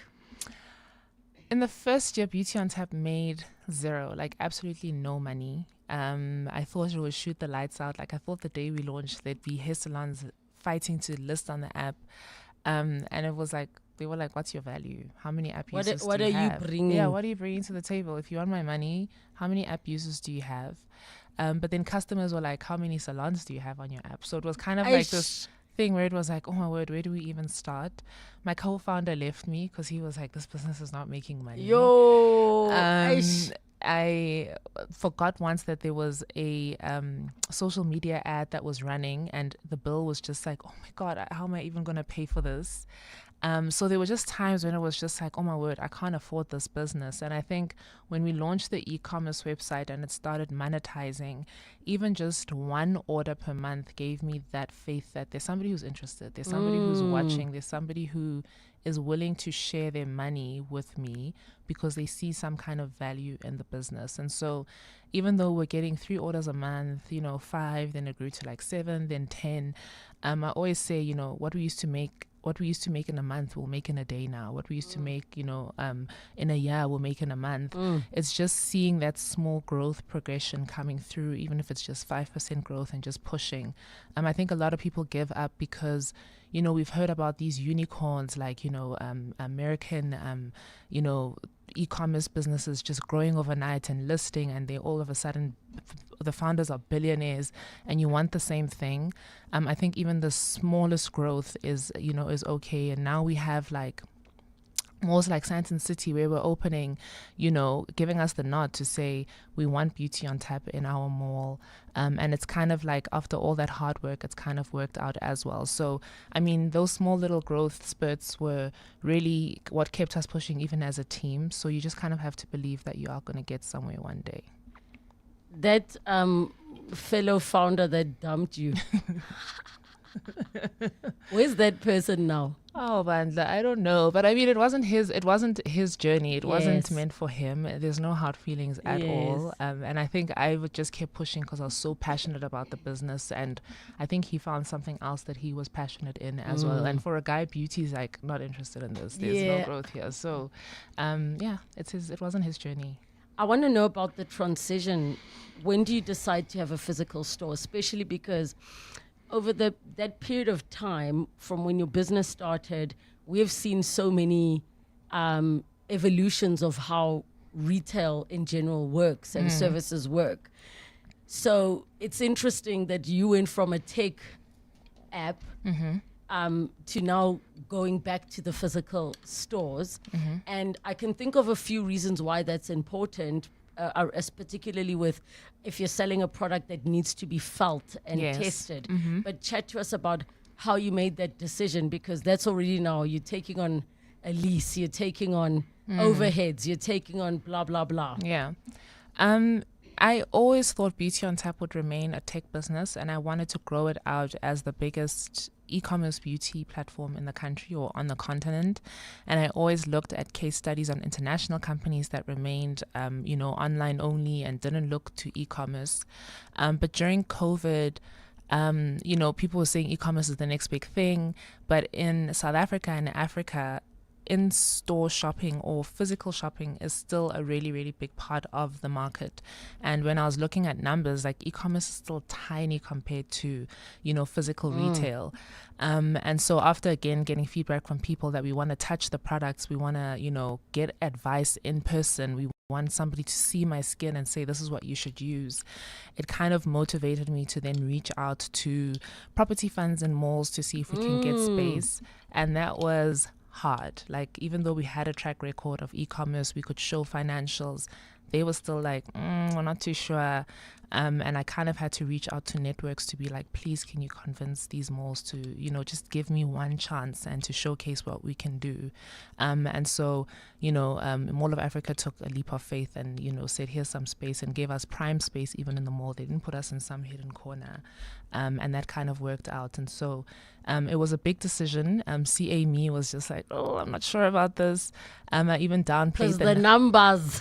In the first year, Beauty on Tap made zero, like absolutely no money. I thought it would shoot the lights out. Like I thought the day we launched, there'd be hair salons fighting to list on the app. And it was like, they were like, what's your value? How many app users what do you have? What are you bringing? Yeah, what are you bringing to the table? If you want my money, how many app users do you have? But then customers were like, how many salons do you have on your app? So it was kind of like this thing where it was like, oh my word, where do we even start? My co-founder left me because he was like, this business is not making money. I forgot once that there was a social media ad that was running, and the bill was just like, oh my God, how am I even going to pay for this? So there were just times when it was just like, oh my word, I can't afford this business. And I think when we launched the e-commerce website and it started monetizing, even just one order per month gave me that faith that there's somebody who's interested, there's somebody who's watching, there's somebody who is willing to share their money with me because they see some kind of value in the business. And so even though we're getting 3 orders a month, 5, then it grew to like 7, then 10, I always say, what we used to make in a month, we'll make in a day now. What we used to make, in a year, we'll make in a month. It's just seeing that small growth progression coming through, even if it's just 5% growth and just pushing. I think a lot of people give up because, we've heard about these unicorns like, American, e-commerce businesses just growing overnight and listing, and they all of a sudden the founders are billionaires, and you want the same thing. I think even the smallest growth is okay. And now we have like malls like Sandton City where we're opening, giving us the nod to say we want Beauty on Tap in our mall. And it's kind of like after all that hard work, it's kind of worked out as well. So, I mean, those small little growth spurts were really what kept us pushing even as a team. So you just kind of have to believe that you are going to get somewhere one day. That fellow founder that dumped you, where's that person now? Oh, Bandla, I don't know. But I mean, it wasn't his journey. It wasn't meant for him. There's no hard feelings at all. And I think I would just keep pushing because I was so passionate about the business. And I think he found something else that he was passionate in as well. And for a guy, beauty's like not interested in this. There's no growth here. So, it wasn't his journey. I want to know about the transition. When do you decide to have a physical store? Especially because over that period of time from when your business started, we have seen so many evolutions of how retail in general works and services work. So it's interesting that you went from a tech app to now going back to the physical stores. And I can think of a few reasons why that's important, as particularly with if you're selling a product that needs to be felt and tested. But chat to us about how you made that decision, because that's already now you're taking on a lease, you're taking on overheads, you're taking on blah, blah, blah. Yeah. I always thought Beauty on Tap would remain a tech business, and I wanted to grow it out as the biggest e-commerce beauty platform in the country or on the continent. And I always looked at case studies on international companies that remained, online only and didn't look to e-commerce. But during COVID, people were saying e-commerce is the next big thing. But in South Africa and Africa, in-store shopping or physical shopping is still a really, really big part of the market. And when I was looking at numbers, like e-commerce is still tiny compared to, physical retail. And so after, again, getting feedback from people that we want to touch the products, we want to, get advice in person, we want somebody to see my skin and say, this is what you should use. It kind of motivated me to then reach out to property funds and malls to see if we can get space. And that was hard. Like, even though we had a track record of e-commerce, we could show financials, they were still like, we're not too sure. And I kind of had to reach out to networks to be like, please, can you convince these malls to, just give me one chance and to showcase what we can do. And so, Mall of Africa took a leap of faith and, said, here's some space, and gave us prime space even in the mall. They didn't put us in some hidden corner. And that kind of worked out. And so it was a big decision. CA Me was just like, I'm not sure about this. I even downplayed the numbers.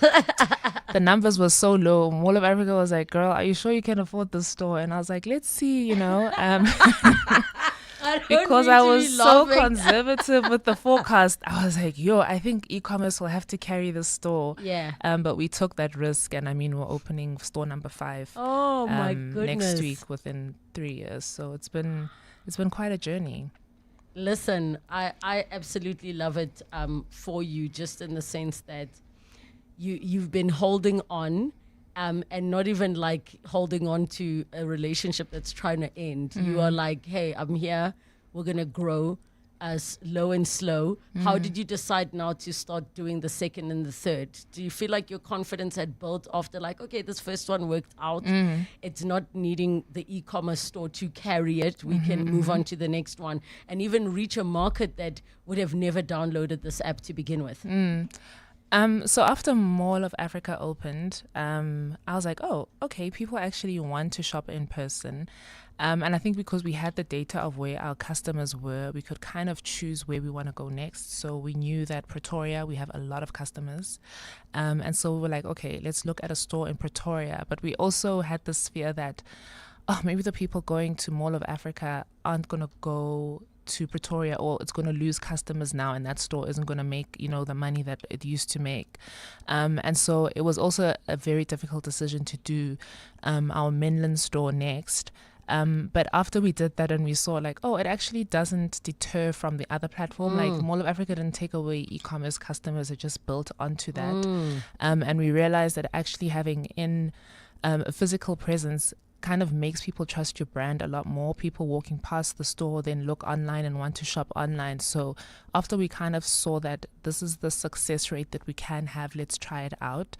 The numbers were so low. Mall of Africa was like, girl, are you sure you can afford this store? And I was like, let's see, because I was so conservative with the forecast. I was like, I think e-commerce will have to carry this store. Yeah. But we took that risk, and we're opening store number 5. Oh my goodness. Next week within 3 years. So it's been quite a journey. Listen, I absolutely love it for you, just in the sense that you've been holding on, and not even like holding on to a relationship that's trying to end. You are like, hey, I'm here. We're going to grow low and slow. How did you decide now to start doing the second and the third? Do you feel like your confidence had built after like, okay, this first one worked out. It's not needing the e-commerce store to carry it. We can move on to the next one and even reach a market that would have never downloaded this app to begin with? So after Mall of Africa opened, I was like, oh, okay, people actually want to shop in person. And I think because we had the data of where our customers were, we could kind of choose where we want to go next. So we knew that Pretoria, we have a lot of customers. And so we were like, okay, let's look at a store in Pretoria. But we also had this fear that, maybe the people going to Mall of Africa aren't going to go to Pretoria, or it's going to lose customers now, and that store isn't going to make the money that it used to make. And so it was also a very difficult decision to do our Menlyn store next. But after we did that and we saw like, it actually doesn't deter from the other platform. Like Mall of Africa didn't take away e-commerce customers, it just built onto that. And we realized that actually having a physical presence kind of makes people trust your brand a lot more. People walking past the store then look online and want to shop online. So after we kind of saw that this is the success rate that we can have, let's try it out.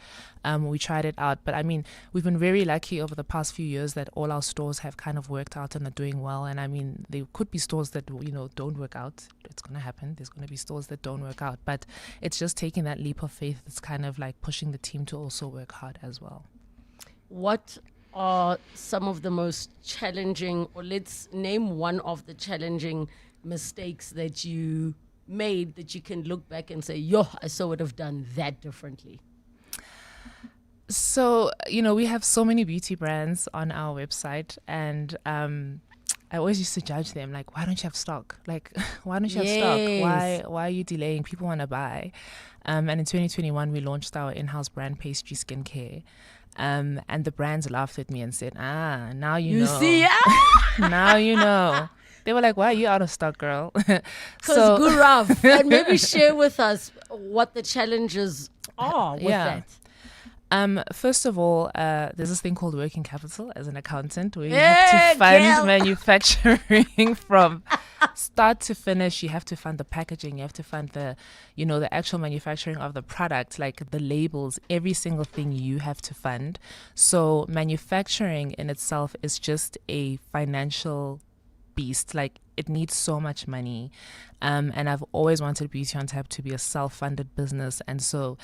We tried it out. But we've been very lucky over the past few years that all our stores have kind of worked out and are doing well. And there could be stores that, don't work out. It's going to happen. There's going to be stores that don't work out. But it's just taking that leap of faith that's kind of like pushing the team to also work hard as well. What are some of the most challenging, or let's name one of the challenging mistakes that you made that you can look back and say, I so would have done that differently? So, we have so many beauty brands on our website, and I always used to judge them, like, why don't you have stock? Like, why don't you have stock? Why are you delaying? People want to buy. And in 2021, we launched our in-house brand, Pastry Skincare. And the brands laughed at me and said, now you know. See? Now you know. They were like, why are you out of stock, girl? Because Gurav, and maybe share with us what the challenges are with that. First of all, there's this thing called working capital as an accountant, where you have to fund manufacturing from start to finish. You have to fund the packaging. You have to fund the actual manufacturing of the product, like the labels, every single thing you have to fund. So manufacturing in itself is just a financial beast. Like, it needs so much money. And I've always wanted Beauty on Tap to be a self-funded business. And so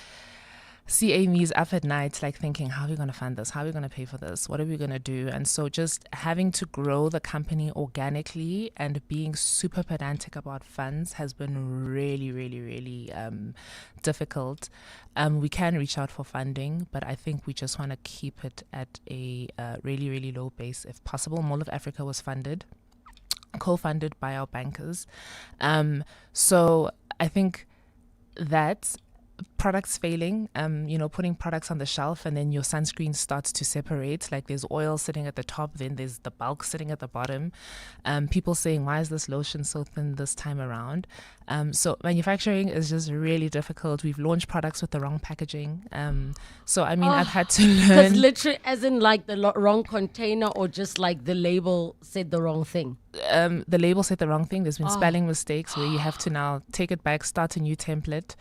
see Amy's up at night, like thinking, how are we going to fund this? How are we going to pay for this? What are we going to do? And so just having to grow the company organically and being super pedantic about funds has been really, really, really difficult. We can reach out for funding, but I think we just want to keep it at a really, really low base if possible. Mall of Africa was co-funded by our bankers. So I think that products failing, putting products on the shelf and then your sunscreen starts to separate, like there's oil sitting at the top, then there's the bulk sitting at the bottom. People saying, why is this lotion so thin this time around? So manufacturing is just really difficult. We've launched products with the wrong packaging. So I mean, I've had to learn. Literally, as in like the wrong container, or just like the label said the wrong thing? The label said the wrong thing. There's been spelling mistakes where you have to now take it back, start a new template.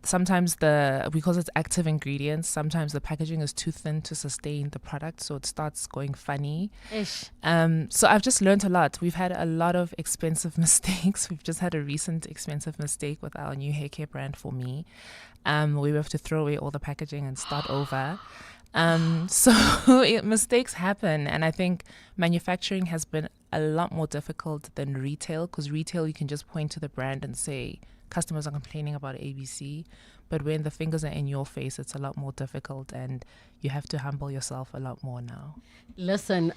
Sometimes because it's active ingredients, sometimes the packaging is too thin to sustain the product, so it starts going funny. So I've just learned a lot. We've had a lot of expensive mistakes. We've just had a recent expensive mistake with our new hair care brand For Me. We have to throw away all the packaging and start over. So mistakes happen, and I think manufacturing has been a lot more difficult than retail, because retail you can just point to the brand and say customers are complaining about ABC, but when the fingers are in your face, it's a lot more difficult, and you have to humble yourself a lot more now. Listen,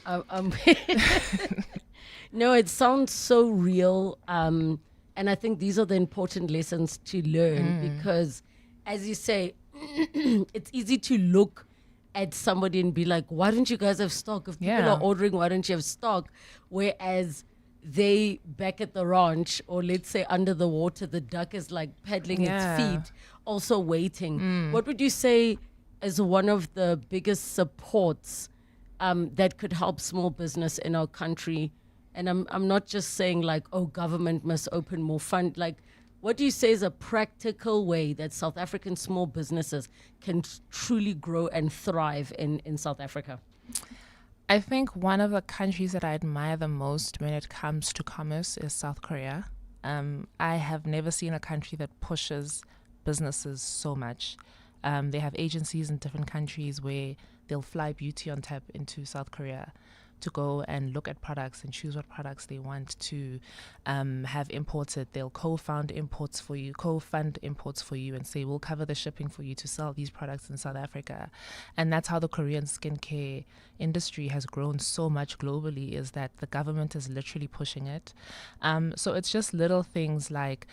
no, it sounds so real, and I think these are the important lessons to learn, because as you say, it's easy to look at somebody and be like, why don't you guys have stock? If people are ordering, why don't you have stock? Whereas they back at the ranch, or let's say under the water, the duck is like paddling its feet, also waiting. What would you say is one of the biggest supports that could help small business in our country? And I'm not just saying like, oh, government must open more fund. Like, what do you say is a practical way that South African small businesses can truly grow and thrive in South Africa? I think one of the countries that I admire the most when it comes to commerce is South Korea. I have never seen a country that pushes businesses so much. They have agencies in different countries where they'll fly Beauty on Tap into South Korea to go and look at products and choose what products they want to have imported. They'll co-fund imports for you and say, we'll cover the shipping for you to sell these products in South Africa. And that's how the Korean skincare industry has grown so much globally, is that the government is literally pushing it. So it's just little things like,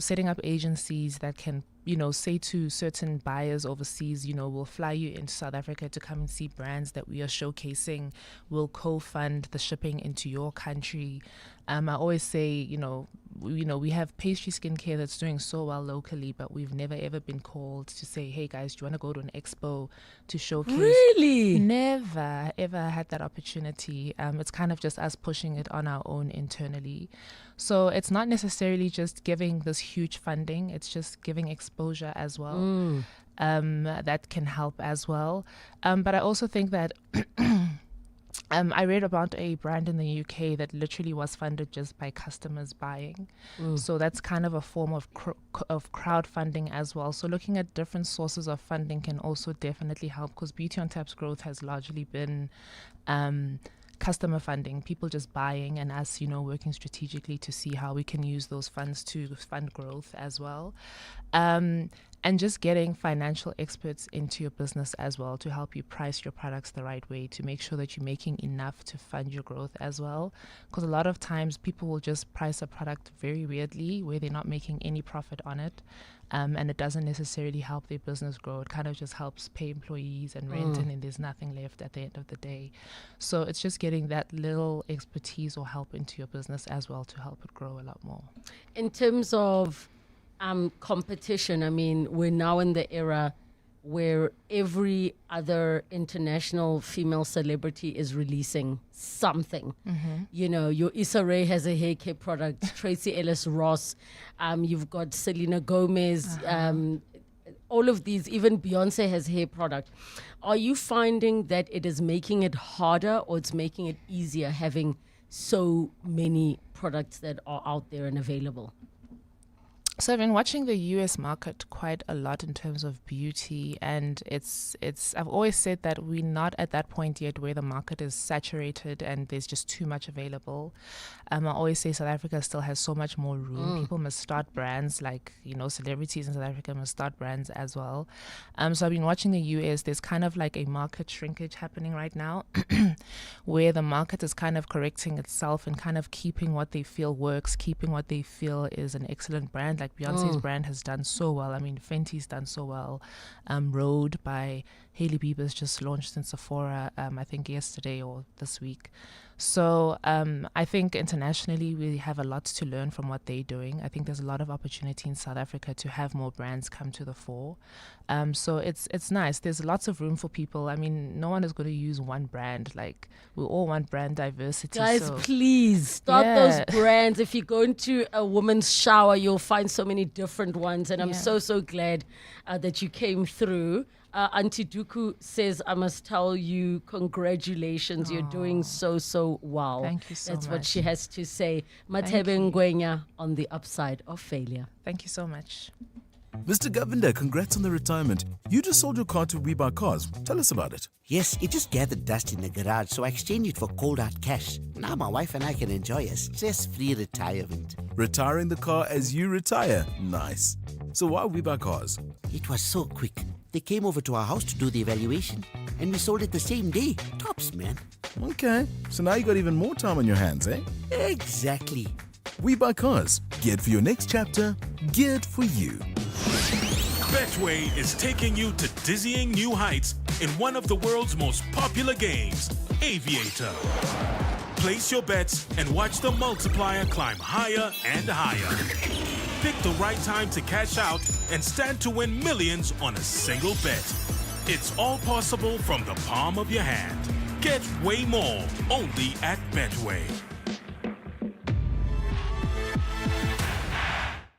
setting up agencies that can say to certain buyers overseas, we'll fly you into South Africa to come and see brands that we are showcasing. We'll co-fund the shipping into your country. I always say, we have pastry skincare that's doing so well locally, but we've never ever been called to say, hey guys, do you want to go to an expo to showcase? Really? Never ever had that opportunity. It's kind of just us pushing it on our own internally. So it's not necessarily just giving this huge funding, it's just giving exposure as well. That can help as well. But I also think that I read about a brand in the UK that literally was funded just by customers buying. So that's kind of a form of crowdfunding as well. So looking at different sources of funding can also definitely help, because Beauty on Tap's growth has largely been customer funding, people just buying, and us, working strategically to see how we can use those funds to fund growth as well. And just getting financial experts into your business as well to help you price your products the right way, to make sure that you're making enough to fund your growth as well. Because a lot of times people will just price a product very weirdly where they're not making any profit on it. And it doesn't necessarily help their business grow. It kind of just helps pay employees and rent, and then there's nothing left at the end of the day. So it's just getting that little expertise or help into your business as well to help it grow a lot more. In terms of competition, I mean, we're now in the era where every other international female celebrity is releasing something. You know, your Issa Rae has a hair care product, Tracy Ellis Ross, you've got Selena Gomez, all of these, even Beyonce has hair product. Are you finding that it is making it harder or it's making it easier having so many products that are out there and available? So I've been watching the US market quite a lot in terms of beauty, and it's I've always said that we're not at that point yet where the market is saturated and there's just too much available. I always say South Africa still has so much more room. People must start brands, like, you know, celebrities in South Africa must start brands as well. So I've been watching the US. There's kind of like a market shrinkage happening right now where the market is kind of correcting itself and kind of keeping what they feel works, keeping what they feel is an excellent brand. Like Beyonce's brand has done so well. I mean, Fenty's done so well. Rode by Hailey Bieber's just launched in Sephora, I think yesterday or this week. So I think internationally we have a lot to learn from what they're doing. I think there's a lot of opportunity in South Africa to have more brands come to the fore. So it's nice. There's lots of room for people. I mean, no one is going to use one brand. Like, we all want brand diversity. Guys, so please start those brands. If you go into a woman's shower, you'll find so many different ones. And I'm so glad that you came through. Auntie Duku says, I must tell you, congratulations. You're doing so well. Thank you so That's much. what she has to say. Mathebe Ngwenya on the upside of failure. Thank you so much. Mr. Govender, congrats on the retirement. You just sold your car to We Buy Cars. Tell us about it. Yes, it just gathered dust in the garage, so I exchanged it for cold hard cash. Now my wife and I can enjoy a stress-free retirement. Retiring the car as you retire. Nice. So why We Buy Cars? It was so quick. They came over to our house to do the evaluation, and we sold it the same day. Tops, man. Okay, so now you got even more time on your hands, eh? Exactly. We Buy Cars. Geared for your next chapter. Geared for you. Betway is taking you to dizzying new heights in one of the world's most popular games, Aviator. Place your bets and watch the multiplier climb higher and higher. Pick the right time to cash out and stand to win millions on a single bet. It's all possible from the palm of your hand. Get way more only at Betway.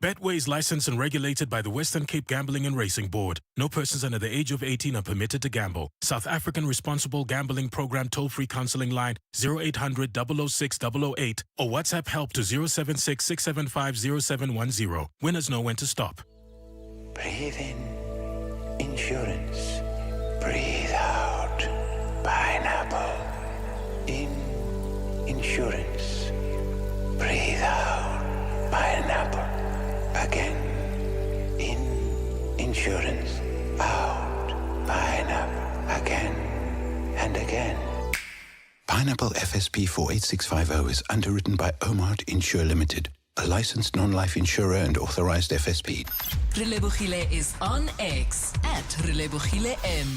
Betway is licensed and regulated by the Western Cape Gambling and Racing Board. No persons under the age of 18 are permitted to gamble. South African Responsible Gambling Program toll-free counseling line 0800 006 008 or WhatsApp help to 076 675 0710. Winners know when to stop. Breathe in, insurance. Breathe out, pineapple. In, insurance. Breathe out, pineapple. Again, in, insurance. Out, pineapple. Again and again. Pineapple FSP 48650 is underwritten by Omart Insure Limited, a licensed non-life insurer and authorized FSP. Relebogile is on X at Relebogile M.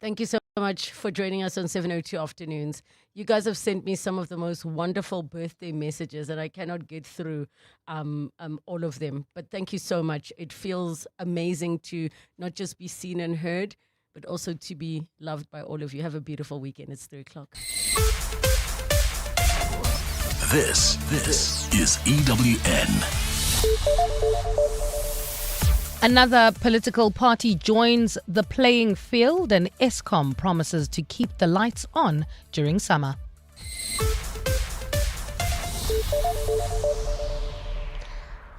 Thank you so much for joining us on 702 Afternoons. You guys have sent me some of the most wonderful birthday messages, and I cannot get through all of them. But thank you so much. It feels amazing to not just be seen and heard, but also to be loved by all of you. Have a beautiful weekend. It's 3 o'clock. This is EWN. Another political party joins the playing field, and Eskom promises to keep the lights on during summer.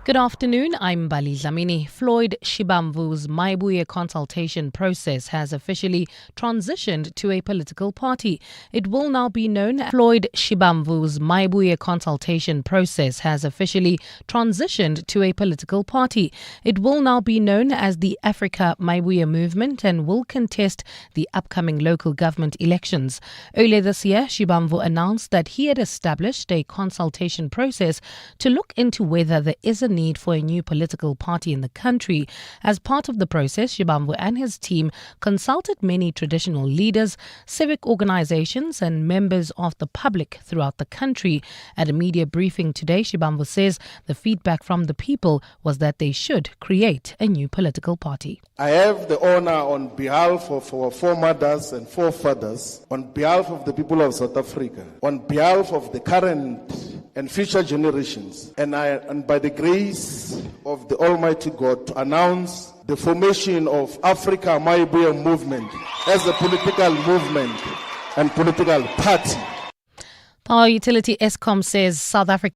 Good afternoon, I'm Bali Dlamini. Floyd Shibamvu's Maibuye consultation process has officially transitioned to a political party. It will now be known as Floyd Shibamvu's Maibuye consultation process has officially transitioned to a political party. It will now be known as the Africa Maibuye Movement and will contest the upcoming local government elections. Earlier this year, Shibamvu announced that he had established a consultation process to look into whether there is a need for a new political party in the country. As part of the process, Shibamvu and his team consulted many traditional leaders, civic organizations and members of the public throughout the country. At a media briefing today, Shibamvu says the feedback from the people was that they should create a new political party. I have the honor on behalf of our foremothers and forefathers, on behalf of the people of South Africa, on behalf of the current and future generations, and by the grace of the Almighty God, to announce the formation of Africa Mathebe movement as a political movement and political party. Power utility Eskom says South Africa